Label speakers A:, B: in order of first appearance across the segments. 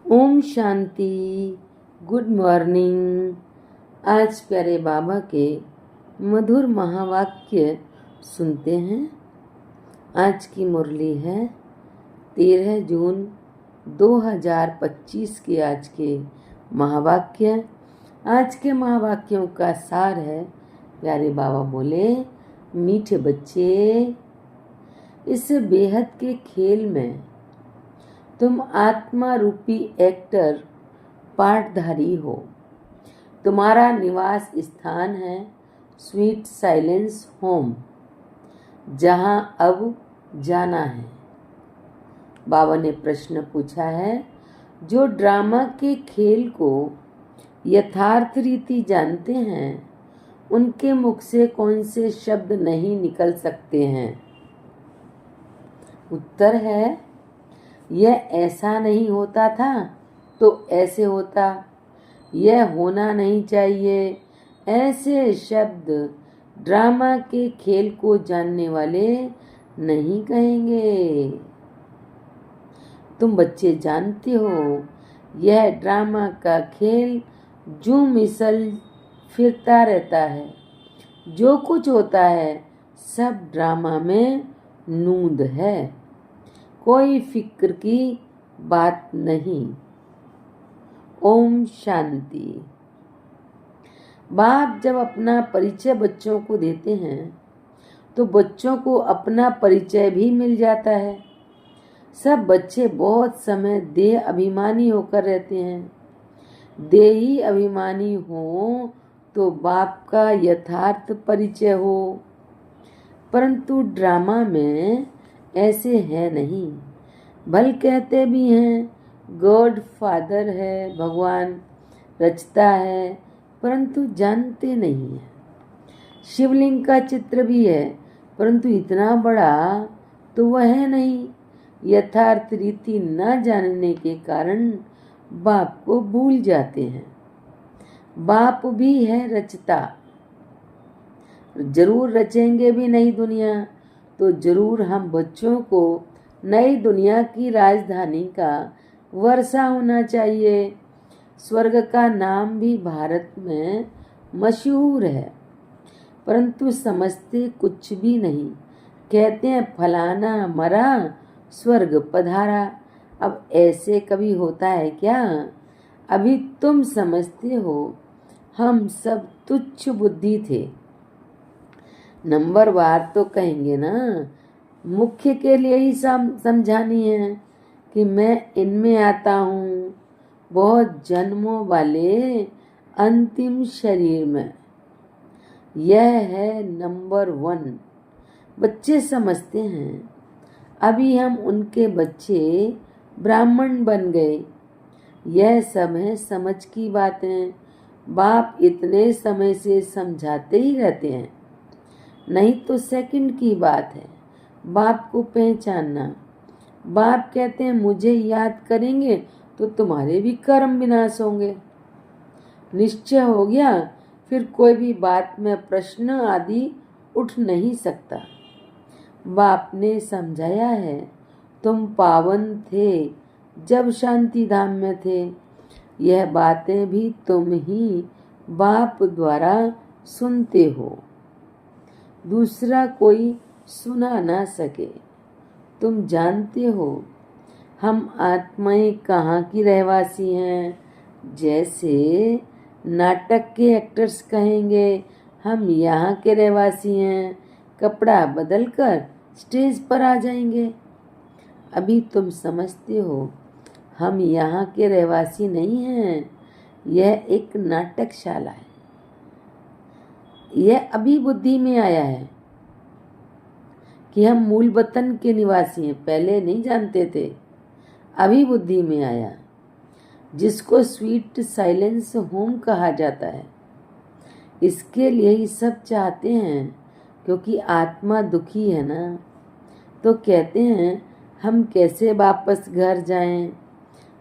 A: Om Shanti. Good morning. आज प्यारे बाबा के मधुर महावाक्य सुनते हैं। आज की मुरली है 13 जून 2025 के आज के महावाक्य। आज के महावाक्यों का सार है, प्यारे बाबा बोले, मीठे बच्चे, इस बेहद के खेल में तुम आत्मा रूपी एक्टर पाठधारी हो। तुम्हारा निवास स्थान है स्वीट साइलेंस होम, जहां अब जाना है। बाबा ने प्रश्न पूछा है, जो ड्रामा के खेल को यथार्थ रीति जानते हैं, उनके मुख से कौन से शब्द नहीं निकल सकते हैं? उत्तर है, यह ऐसा नहीं होता था तो ऐसे होता, यह होना नहीं चाहिए। ऐसे शब्द ड्रामा के खेल को जानने वाले नहीं कहेंगे। तुम बच्चे जानते हो, यह ड्रामा का खेल जो मिसल फिरता रहता है। जो कुछ होता है सब ड्रामा में नूंद है, कोई फिक्र की बात नहीं। ओम शांति। बाप जब अपना परिचय बच्चों को देते हैं तो बच्चों को अपना परिचय भी मिल जाता है। सब बच्चे बहुत समय देह अभिमानी होकर रहते हैं। देही अभिमानी हो तो बाप का यथार्थ परिचय हो, परंतु ड्रामा में ऐसे है नहीं। भल कहते भी हैं गॉड फादर है, भगवान रचता है, परंतु जानते नहीं है। शिवलिंग का चित्र भी है, परंतु इतना बड़ा तो वह है नहीं। यथार्थ रीति न जानने के कारण बाप को भूल जाते हैं। बाप भी है रचता, जरूर रचेंगे भी नई दुनिया, तो जरूर हम बच्चों को नई दुनिया की राजधानी का वर्षा होना चाहिए। स्वर्ग का नाम भी भारत में मशहूर है, परंतु समझते कुछ भी नहीं। कहते हैं फलाना मरा, स्वर्ग पधारा। अब ऐसे कभी होता है क्या? अभी तुम समझते हो हम सब तुच्छ बुद्धि थे। नंबरवार तो कहेंगे ना, मुख्य के लिए ही समझानी है कि मैं इनमें आता हूँ, बहुत जन्मों वाले अंतिम शरीर में। यह है नंबर 1। बच्चे समझते हैं, अभी हम उनके बच्चे ब्राह्मण बन गए। यह सब है समझ की बातें। बाप इतने समय से समझाते ही रहते हैं, नहीं तो सेकंड की बात है बाप को पहचानना। बाप कहते हैं मुझे याद करेंगे तो तुम्हारे भी कर्म विनाश होंगे। निश्चय हो गया, फिर कोई भी बात में प्रश्न आदि उठ नहीं सकता। बाप ने समझाया है, तुम पावन थे जब शांति धाम में थे। यह बातें भी तुम ही बाप द्वारा सुनते हो, दूसरा कोई सुना ना सके। तुम जानते हो हम आत्माएं कहाँ की रहवासी हैं। जैसे नाटक के एक्टर्स कहेंगे हम यहाँ के रहवासी हैं, कपड़ा बदलकर स्टेज पर आ जाएंगे। अभी तुम समझते हो हम यहाँ के रहवासी नहीं हैं, यह एक नाटकशाला है। यह अभी बुद्धि में आया है कि हम मूल वतन के निवासी हैं। पहले नहीं जानते थे, अभी बुद्धि में आया, जिसको स्वीट साइलेंस होम कहा जाता है। इसके लिए ही सब चाहते हैं, क्योंकि आत्मा दुखी है ना, तो कहते हैं हम कैसे वापस घर जाएं।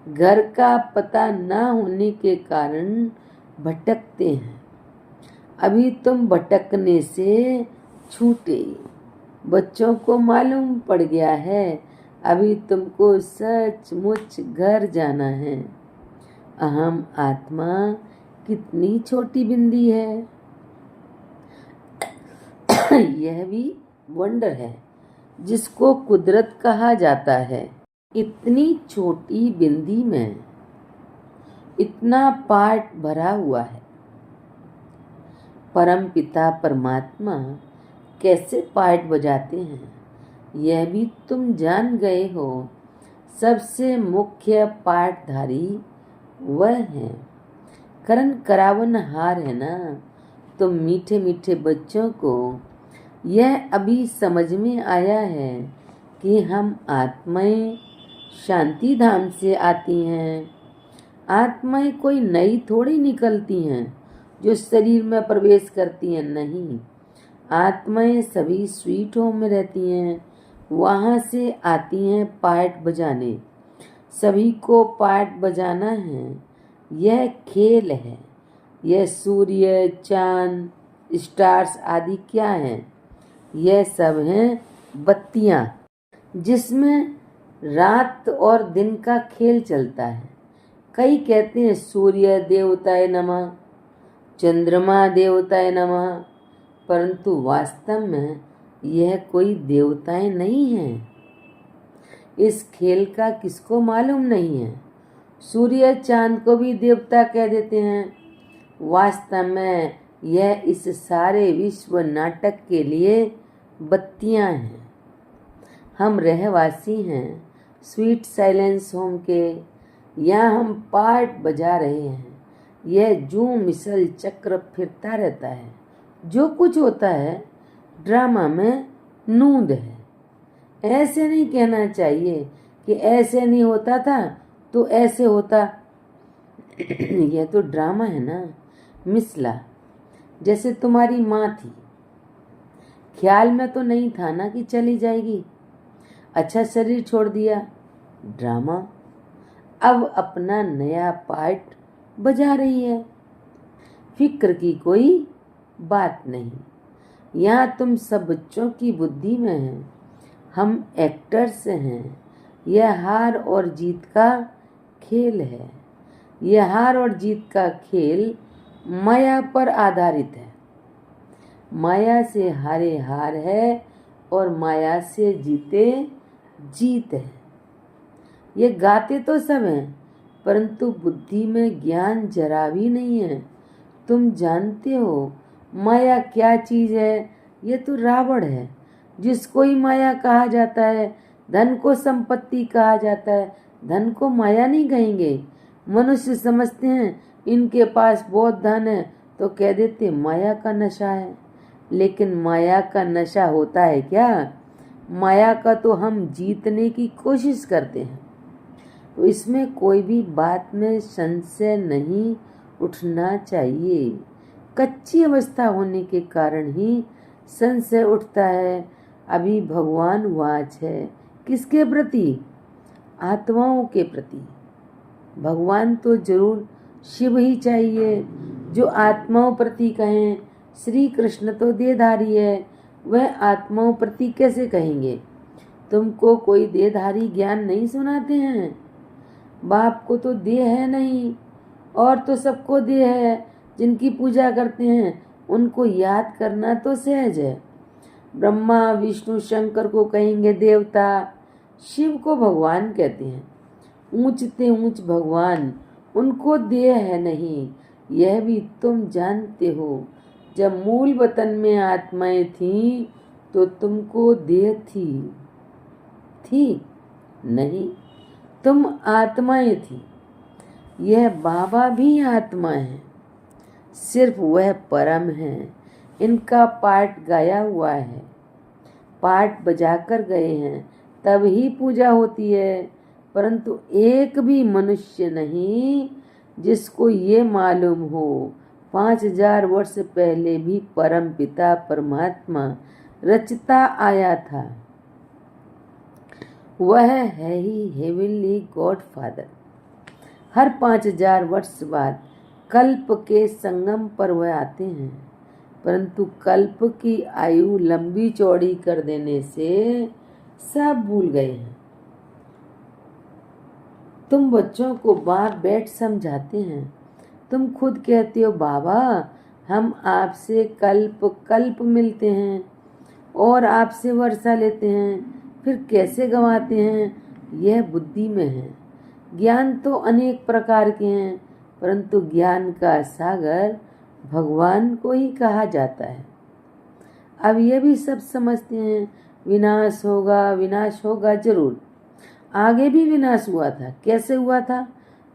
A: घर का पता ना होने के कारण भटकते हैं। अभी तुम भटकने से छूटे। बच्चों को मालूम पड़ गया है अभी तुमको सचमुच घर जाना है। अहम आत्मा कितनी छोटी बिंदी है। यह भी वंडर है जिसको कुदरत कहा जाता है। इतनी छोटी बिंदी में इतना पार्ट भरा हुआ है। परम पिता परमात्मा कैसे पार्ट बजाते हैं यह भी तुम जान गए हो। सबसे मुख्य पार्टधारी वह है। करण करावनहार है ना। तुम मीठे मीठे बच्चों को यह अभी समझ में आया है कि हम आत्माएं शांति धाम से आती हैं। आत्माएं कोई नई थोड़ी निकलती हैं जो शरीर में प्रवेश करती हैं। नहीं, आत्माएं सभी स्वीट होम में रहती हैं। वहाँ से आती हैं पार्ट बजाने। सभी को पार्ट बजाना है। यह खेल है। यह सूर्य, चांद, स्टार्स आदि क्या हैं? यह सब हैं बत्तियाँ जिसमें रात और दिन का खेल चलता है। कई कहते हैं सूर्य देवताय नमः, चंद्रमा देवताय नमः, परंतु वास्तव में यह कोई देवताएं नहीं हैं। इस खेल का किसको मालूम नहीं है। सूर्य चांद को भी देवता कह देते हैं। वास्तव में यह इस सारे विश्व नाटक के लिए बत्तियां हैं। हम रहवासी हैं स्वीट साइलेंस होम के। यहाँ हम पार्ट बजा रहे हैं। यह जूं मिसल चक्र फिरता रहता है। जो कुछ होता है ड्रामा में नूंद है। ऐसे नहीं कहना चाहिए कि ऐसे नहीं होता था तो ऐसे होता। यह तो ड्रामा है ना। मिसला जैसे तुम्हारी माँ थी। ख्याल में तो नहीं था ना कि चली जाएगी। अच्छा शरीर छोड़ दिया। ड्रामा। अब अपना नया पार्ट बजा रही है। फिक्र की कोई बात नहीं। यहाँ तुम सब बच्चों की बुद्धि में हैं। हम एक्टर्स हैं। यह हार और जीत का खेल है। यह हार और जीत का खेल माया पर आधारित है। माया से हारे हार है और माया से जीते जीत है। ये गाते तो सब हैं परंतु बुद्धि में ज्ञान जरा भी नहीं है। तुम जानते हो माया क्या चीज है? ये तो रावण है जिसको ही माया कहा जाता है। धन को संपत्ति कहा जाता है। धन को माया नहीं कहेंगे। मनुष्य समझते हैं इनके पास बहुत धन है तो कह देते माया का नशा है। लेकिन माया का नशा होता है क्या? माया का तो हम जीतने की कोशिश करते हैं। तो इसमें कोई भी बात में संशय नहीं उठना चाहिए। कच्ची अवस्था होने के कारण ही संशय उठता है। अभी भगवान वाच है किसके प्रति? आत्माओं के प्रति। भगवान तो जरूर शिव ही चाहिए जो आत्माओं प्रति कहें। श्री कृष्ण तो देहधारी है, वह आत्माओं प्रति कैसे कहेंगे? तुमको कोई देहधारी ज्ञान नहीं सुनाते हैं? बाप को तो देह है नहीं और तो सबको देह है। जिनकी पूजा करते हैं उनको याद करना तो सहज है। ब्रह्मा विष्णु शंकर को कहेंगे देवता, शिव को भगवान कहते हैं। ऊंचते ऊंच भगवान, उनको देह है नहीं। यह भी तुम जानते हो। जब मूल वतन में आत्माएं थीं तो तुमको देह थी नहीं, तुम आत्माएं थी। यह बाबा भी आत्मा है, सिर्फ वह परम है। इनका पाठ गाया हुआ है, पाठ बजाकर गए हैं, तब ही पूजा होती है। परंतु एक भी मनुष्य नहीं जिसको ये मालूम हो 5000 वर्ष पहले भी परम पिता परमात्मा रचता आया था। वह है ही हेवनली गॉड फादर। हर 5000 वर्ष बाद कल्प के संगम पर वह आते हैं, परंतु कल्प की आयु लंबी चौड़ी कर देने से सब भूल गए हैं। तुम बच्चों को बाप बैठ समझाते हैं। तुम खुद कहते हो बाबा हम आपसे कल्प कल्प मिलते हैं और आपसे वर्षा लेते हैं, फिर कैसे गंवाते हैं? यह बुद्धि में है। ज्ञान तो अनेक प्रकार के हैं, परंतु ज्ञान का सागर भगवान को ही कहा जाता है। अब ये भी सब समझते हैं विनाश होगा जरूर। आगे भी विनाश हुआ था, कैसे हुआ था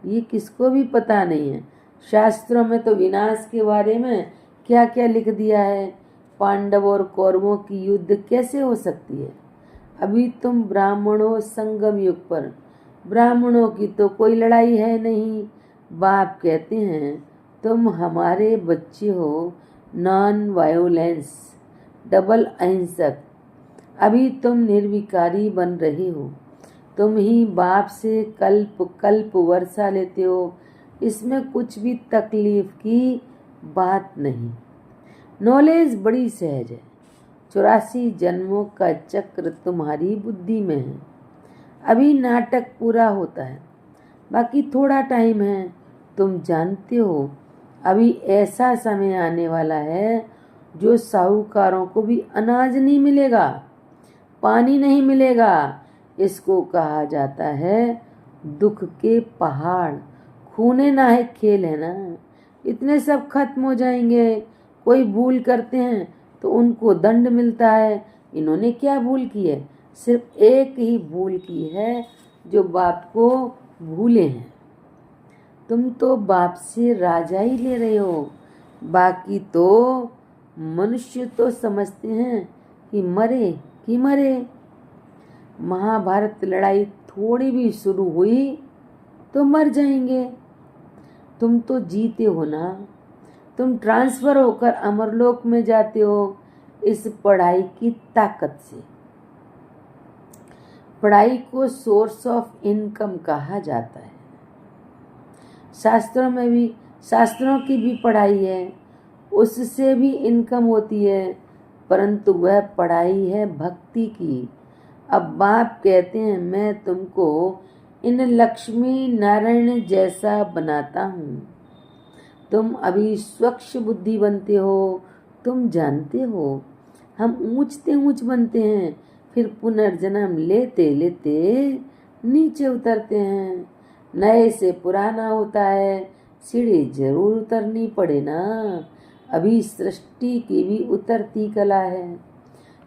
A: ये किसको भी पता नहीं है। शास्त्रों में तो विनाश के बारे में क्या क्या लिख दिया है। पांडव और कौरवों की युद्ध कैसे हो सकती है? अभी तुम ब्राह्मणों संगम युग पर, ब्राह्मणों की तो कोई लड़ाई है नहीं। बाप कहते हैं तुम हमारे बच्चे हो, नॉन वायोलेंस, डबल अहिंसक। अभी तुम निर्विकारी बन रहे हो। तुम ही बाप से कल्प कल्प वर्षा लेते हो। इसमें कुछ भी तकलीफ की बात नहीं। नॉलेज बड़ी सहज है। 84 जन्मों का चक्र तुम्हारी बुद्धि में है। अभी नाटक पूरा होता है, बाकी थोड़ा टाइम है। तुम जानते हो अभी ऐसा समय आने वाला है जो साहूकारों को भी अनाज नहीं मिलेगा, पानी नहीं मिलेगा। इसको कहा जाता है दुख के पहाड़। खूने नाहक खेल है ना। इतने सब खत्म हो जाएंगे। कोई भूल करते हैं तो उनको दंड मिलता है। इन्होंने क्या भूल की है? सिर्फ एक ही भूल की है, जो बाप को भूले हैं। तुम तो बाप से राजा ही ले रहे हो। बाकी तो मनुष्य तो समझते हैं कि मरे। महाभारत लड़ाई थोड़ी भी शुरू हुई तो मर जाएंगे। तुम तो जीते हो ना। तुम ट्रांसफर होकर अमरलोक में जाते हो इस पढ़ाई की ताकत से। पढ़ाई को सोर्स ऑफ इनकम कहा जाता है। शास्त्रों की भी पढ़ाई है, उससे भी इनकम होती है, परंतु वह पढ़ाई है भक्ति की। अब बाप कहते हैं मैं तुमको इन लक्ष्मी नारायण जैसा बनाता हूँ। तुम अभी स्वच्छ बुद्धि बनते हो। तुम जानते हो हम ऊंचते ऊंच बनते हैं, फिर पुनर्जन्म लेते लेते नीचे उतरते हैं। नए से पुराना होता है। सीढ़ी जरूर उतरनी पड़े ना। अभी सृष्टि की भी उतरती कला है।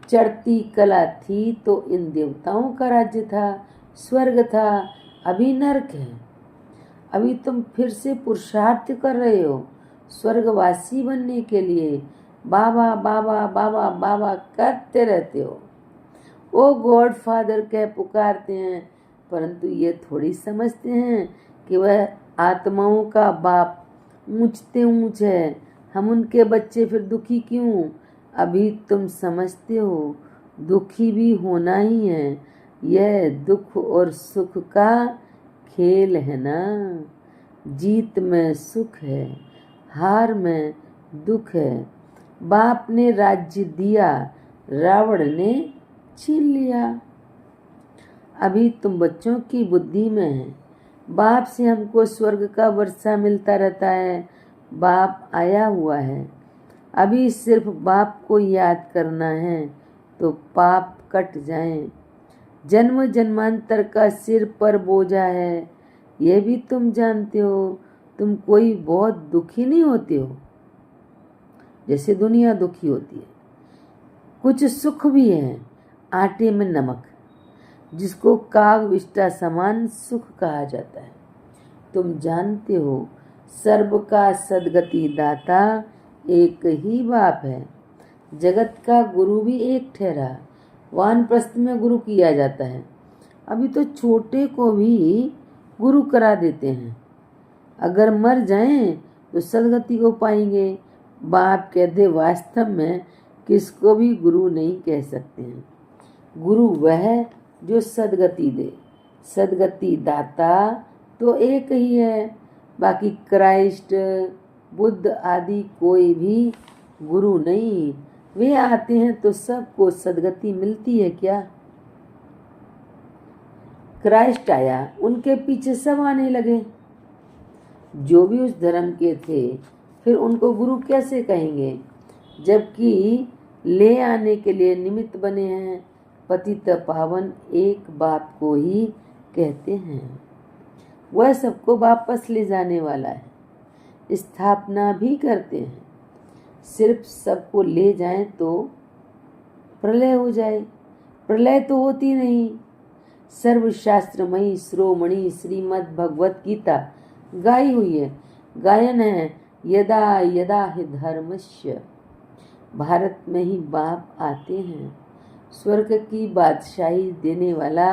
A: चढ़ती कला थी तो इन देवताओं का राज्य था, स्वर्ग था। अभी नरक है। अभी तुम फिर से पुरुषार्थ कर रहे हो स्वर्गवासी बनने के लिए। बाबा बाबा बाबा बाबा करते रहते हो। ओ गॉड फादर कह पुकारते हैं, परंतु ये थोड़ी समझते हैं कि वह आत्माओं का बाप ऊंचते ऊंच है। हम उनके बच्चे फिर दुखी क्यों? अभी तुम समझते हो दुखी भी होना ही है। यह दुख और सुख का खेल है ना। जीत में सुख है, हार में दुख है। बाप ने राज्य दिया, रावण ने छीन लिया। अभी तुम बच्चों की बुद्धि में है। बाप से हमको स्वर्ग का वर्षा मिलता रहता है। बाप आया हुआ है। अभी सिर्फ बाप को याद करना है तो पाप कट जाएं। जन्म जन्मांतर का सिर पर बोझा है, यह भी तुम जानते हो। तुम कोई बहुत दुखी नहीं होते हो जैसे दुनिया दुखी होती है। कुछ सुख भी है, आटे में नमक, जिसको काग विष्टा समान सुख कहा जाता है। तुम जानते हो सर्व का सदगति दाता एक ही बाप है। जगत का गुरु भी एक ठहरा। वानप्रस्थ में गुरु किया जाता है। अभी तो छोटे को भी गुरु करा देते हैं। अगर मर जाएं तो सदगति को पाएंगे। बाप कहते वास्तव में किसको भी गुरु नहीं कह सकते हैं। गुरु वह जो सदगति दे। सदगति दाता तो एक ही है। बाकी क्राइस्ट, बुद्ध आदि कोई भी गुरु नहीं। वे आते हैं तो सबको सदगति मिलती है क्या? क्राइस्ट आया, उनके पीछे सब आने लगे। जो भी उस धर्म के थे, फिर उनको गुरु कैसे कहेंगे, जबकि ले आने के लिए निमित्त बने हैं। पतित पावन एक बाप को ही कहते हैं। वह सबको वापस ले जाने वाला है, स्थापना भी करते हैं। सिर्फ सबको ले जाएं तो प्रलय हो जाए, प्रलय तो होती नहीं। सर्वशास्त्रमयी श्रोमणी श्रीमद् भगवत गीता गाई हुई है। गायन है, यदा यदा हि धर्मस्य। भारत में ही बाप आते हैं। स्वर्ग की बादशाही देने वाला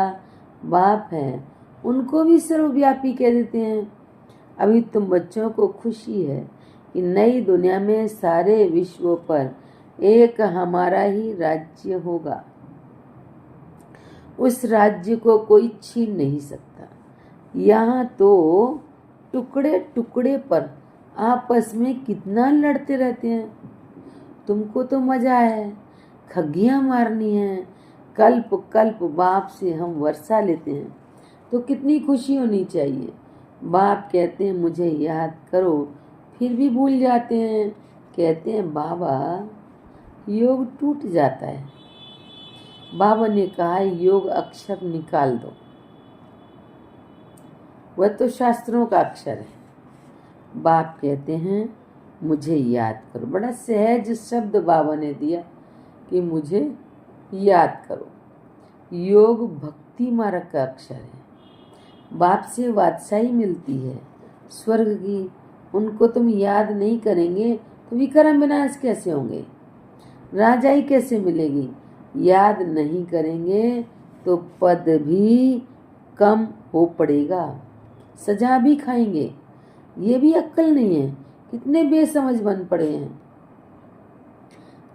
A: बाप है, उनको भी सर्वव्यापी कह देते हैं। अभी तुम बच्चों को खुशी है कि नई दुनिया में सारे विश्व पर एक हमारा ही राज्य होगा। उस राज्य को कोई छीन नहीं सकता। यहाँ तो टुकड़े टुकड़े पर आपस में कितना लड़ते रहते हैं। तुमको तो मजा है, खग्गियाँ मारनी है। कल्प कल्प बाप से हम वर्षा लेते हैं तो कितनी खुशी होनी चाहिए। बाप कहते हैं मुझे याद करो, फिर भी भूल जाते हैं। कहते हैं बाबा योग टूट जाता है। बाबा ने कहा योग अक्षर निकाल दो, वह तो शास्त्रों का अक्षर है। बाप कहते हैं मुझे याद करो। बड़ा सहज शब्द बाबा ने दिया कि मुझे याद करो। योग भक्ति मार्ग का अक्षर है। बाप से बादशाही मिलती है स्वर्ग की। उनको तुम याद नहीं करेंगे तो विक्रम विनाश कैसे होंगे, राजाई कैसे मिलेगी। याद नहीं करेंगे तो पद भी कम हो पड़ेगा, सजा भी खाएंगे। ये भी अक्ल नहीं है, कितने बेसमझ बन पड़े हैं।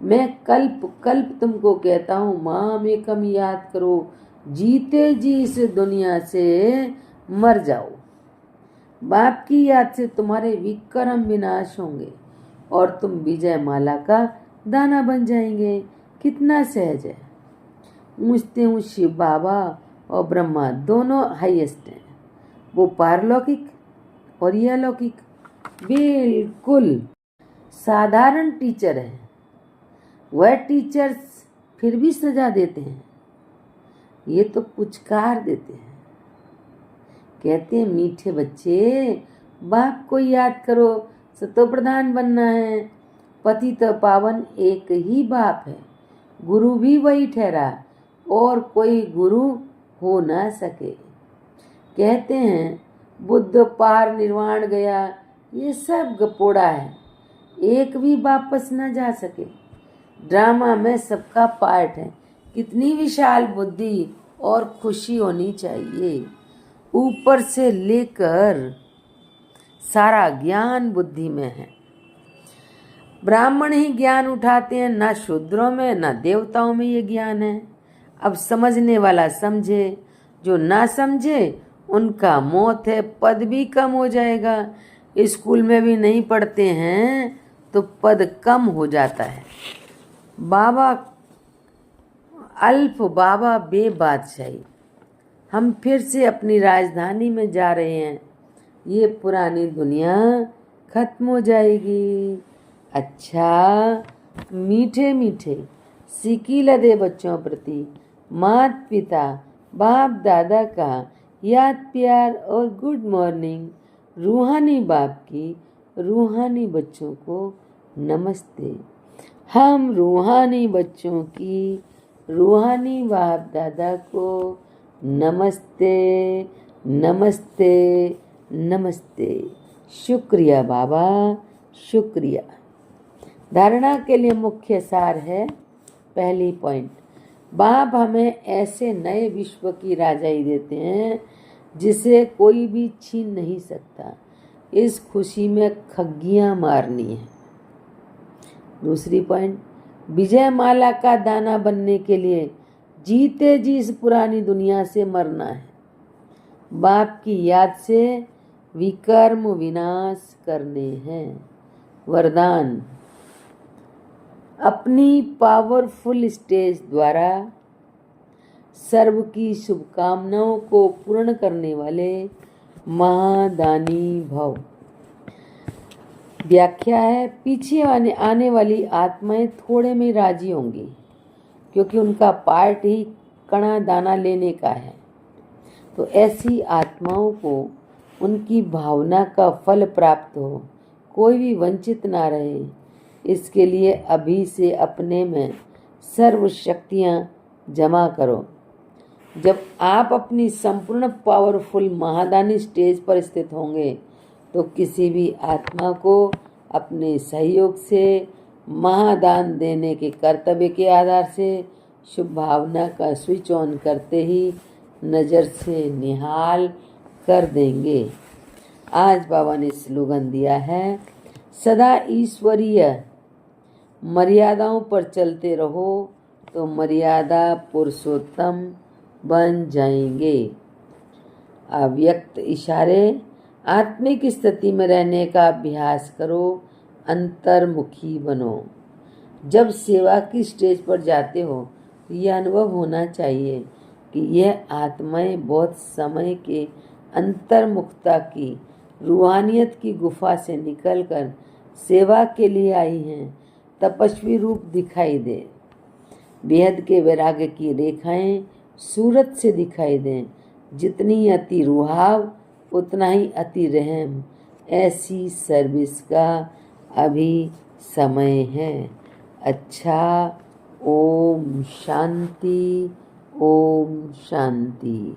A: मैं कल्प कल्प तुमको कहता हूँ माम एकम याद करो, जीते जी इस दुनिया से मर जाओ। बाप की याद से तुम्हारे विक्रम विनाश होंगे और तुम विजय माला का दाना बन जाएंगे। कितना सहज है। ऊँचते ऊँच शिव बाबा और ब्रह्मा दोनों हाईएस्ट हैं। वो पारलौकिक और यह अलौकिक। बिल्कुल साधारण टीचर है। वह टीचर्स फिर भी सजा देते हैं, ये तो पुचकार देते हैं। कहते हैं मीठे बच्चे, बाप को याद करो, सतो प्रधान बनना है। पतित पावन एक ही बाप है, गुरु भी वही ठहरा और कोई गुरु हो ना सके। कहते हैं बुद्ध पार निर्वाण गया, ये सब गपोड़ा है, एक भी वापस न जा सके। ड्रामा में सबका पार्ट है। कितनी विशाल बुद्धि और खुशी होनी चाहिए। ऊपर से लेकर सारा ज्ञान बुद्धि में है। ब्राह्मण ही ज्ञान उठाते हैं, ना शूद्रों में ना देवताओं में ये ज्ञान है। अब समझने वाला समझे, जो ना समझे उनका मौत है। पद भी कम हो जाएगा। स्कूल में भी नहीं पढ़ते हैं तो पद कम हो जाता है। बाबा अल्फ बाबा बेबादशाही। हम फिर से अपनी राजधानी में जा रहे हैं। ये पुरानी दुनिया खत्म हो जाएगी। अच्छा मीठे मीठे सिक्की लदे बच्चों प्रति माता पिता बाप दादा का याद प्यार और गुड मॉर्निंग। रूहानी बाप की रूहानी बच्चों को नमस्ते। हम रूहानी बच्चों की रूहानी बाप दादा को नमस्ते नमस्ते नमस्ते। शुक्रिया बाबा, शुक्रिया। धारणा के लिए मुख्य सार है। पहली पॉइंट, बाप हमें ऐसे नए विश्व की राजाई देते हैं जिसे कोई भी छीन नहीं सकता। इस खुशी में खग्गियाँ मारनी है। दूसरी पॉइंट, विजय माला का दाना बनने के लिए जीते जी इस पुरानी दुनिया से मरना है। बाप की याद से विकर्म विनाश करने हैं। वरदान, अपनी पावरफुल स्टेज द्वारा सर्व की शुभकामनाओं को पूर्ण करने वाले महादानी भव। व्याख्या है, पीछे आने वाली आत्माएं थोड़े में राजी होंगी, क्योंकि उनका पार्ट ही कणा दाना लेने का है। तो ऐसी आत्माओं को उनकी भावना का फल प्राप्त हो, कोई भी वंचित ना रहे, इसके लिए अभी से अपने में सर्व शक्तियाँ जमा करो। जब आप अपनी संपूर्ण पावरफुल महादानी स्टेज पर स्थित होंगे तो किसी भी आत्मा को अपने सहयोग से महादान देने के कर्तव्य के आधार से शुभ भावना का स्विच ऑन करते ही नज़र से निहाल कर देंगे। आज बाबा ने स्लोगन दिया है, सदा ईश्वरीय मर्यादाओं पर चलते रहो तो मर्यादा पुरुषोत्तम बन जाएंगे। अव्यक्त इशारे, आत्मिक स्थिति में रहने का अभ्यास करो, अंतर्मुखी बनो। जब सेवा की स्टेज पर जाते हो तो यह अनुभव होना चाहिए कि यह आत्माएं बहुत समय के अंतर्मुखता की रूहानियत की गुफा से निकलकर सेवा के लिए आई हैं। तपस्वी रूप दिखाई दे, बेहद के वैराग्य की रेखाएं सूरत से दिखाई दें। जितनी अति रुहाव उतना ही अति रहम। ऐसी सर्विस का अभी समय है। अच्छा, ओम शांति, ओम शांति।